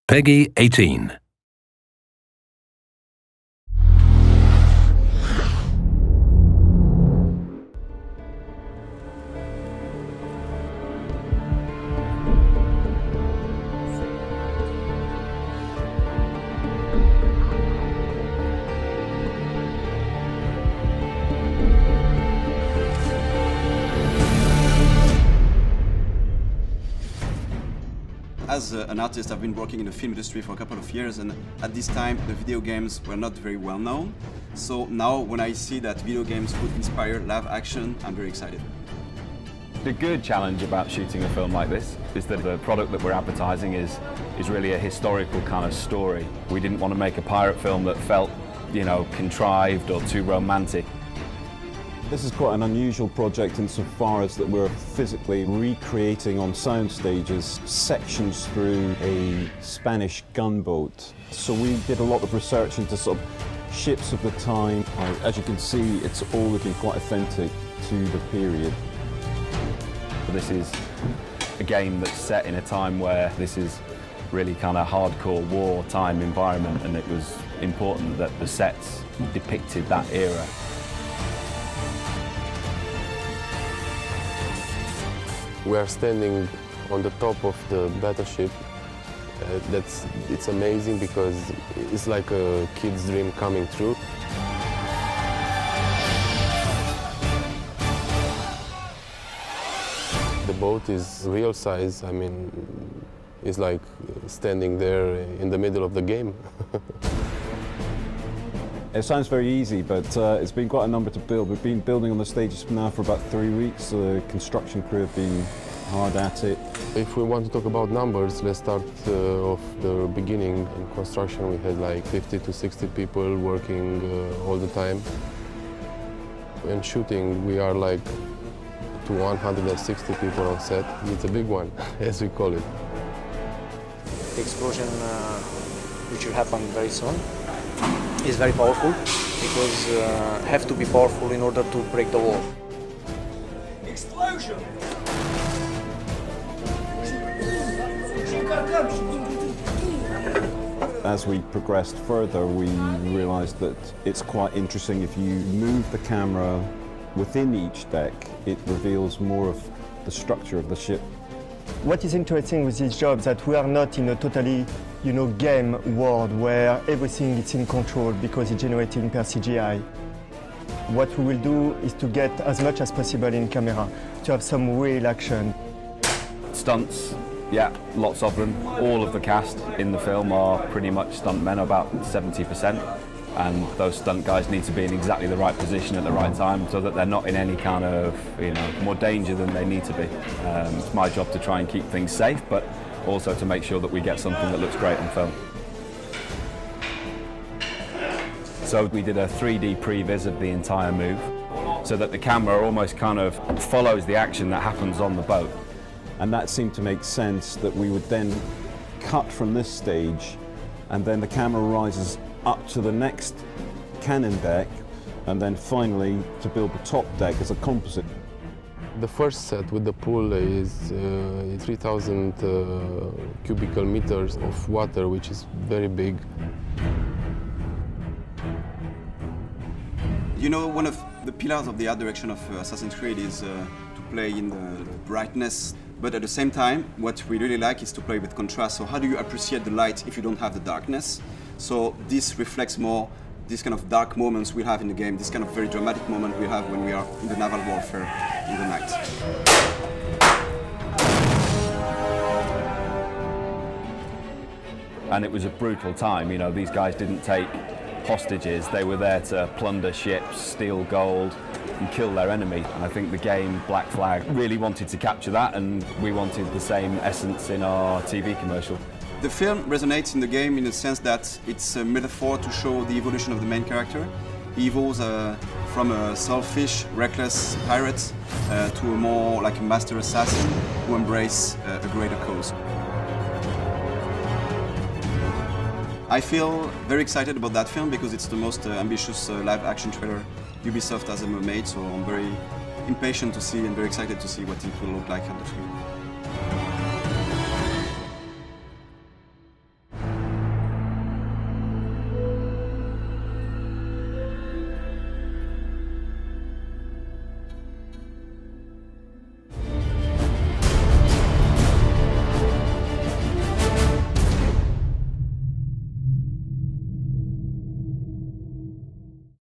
Peggy 18. As an artist, I've been working in the film industry for a couple of years, and at this time the video games were not very well known. So now when I see that video games could inspire live action, I'm very excited. The good challenge about shooting a film like this is that the product that we're advertising is really a historical kind of story. We didn't want to make a pirate film that felt, contrived or too romantic. This is quite an unusual project insofar as that we're physically recreating on sound stages sections through a Spanish gunboat. So we did a lot of research into sort of ships of the time. As you can see, it's all looking quite authentic to the period. This is a game that's set in a time where this is really kind of hardcore wartime environment, and it was important that the sets depicted that era. We are standing on the top of the battleship. It's amazing because it's like a kid's dream coming true. The boat is real size. I mean, it's like standing there in the middle of the game. It sounds very easy, but it's been quite a number to build. We've been building on the stages now for about 3 weeks. The construction crew have been hard at it. If we want to talk about numbers, let's start off the beginning. In construction, we had like 50 to 60 people working all the time. In shooting, we are like to 160 people on set. It's a big one, as we call it. The explosion, which will happen very soon, is very powerful because have to be powerful in order to break the wall. Explosion! As we progressed further, we realized that it's quite interesting if you move the camera within each deck, it reveals more of the structure of the ship. What is interesting with this job is that we are not in a totally, game world where everything is in control because it's generated per CGI. What we will do is to get as much as possible in camera, to have some real action. Stunts, yeah, lots of them. All of the cast in the film are pretty much stuntmen, about 70%. And those stunt guys need to be in exactly the right position at the right time so that they're not in any kind of, more danger than they need to be. It's my job to try and keep things safe, but also to make sure that we get something that looks great on film. So we did a 3D previs of the entire move so that the camera almost kind of follows the action that happens on the boat. And that seemed to make sense that we would then cut from this stage and then the camera rises up to the next cannon deck, and then finally to build the top deck as a composite. The first set with the pool is 3,000 cubical meters of water, which is very big. One of the pillars of the art direction of Assassin's Creed is to play in the brightness, but at the same time, what we really like is to play with contrast. So how do you appreciate the light if you don't have the darkness? So this reflects more this kind of dark moments we have in the game, this kind of very dramatic moment we have when we are in the naval warfare in the night. And it was a brutal time, these guys didn't take hostages, they were there to plunder ships, steal gold and kill their enemy. And I think the game Black Flag really wanted to capture that, and we wanted the same essence in our TV commercial. The film resonates in the game in the sense that it's a metaphor to show the evolution of the main character. He evolves from a selfish, reckless pirate to a more like a master assassin who embraces a greater cause. I feel very excited about that film because it's the most ambitious live-action trailer Ubisoft has ever made, so I'm very impatient to see and very excited to see what it will look like on the screen.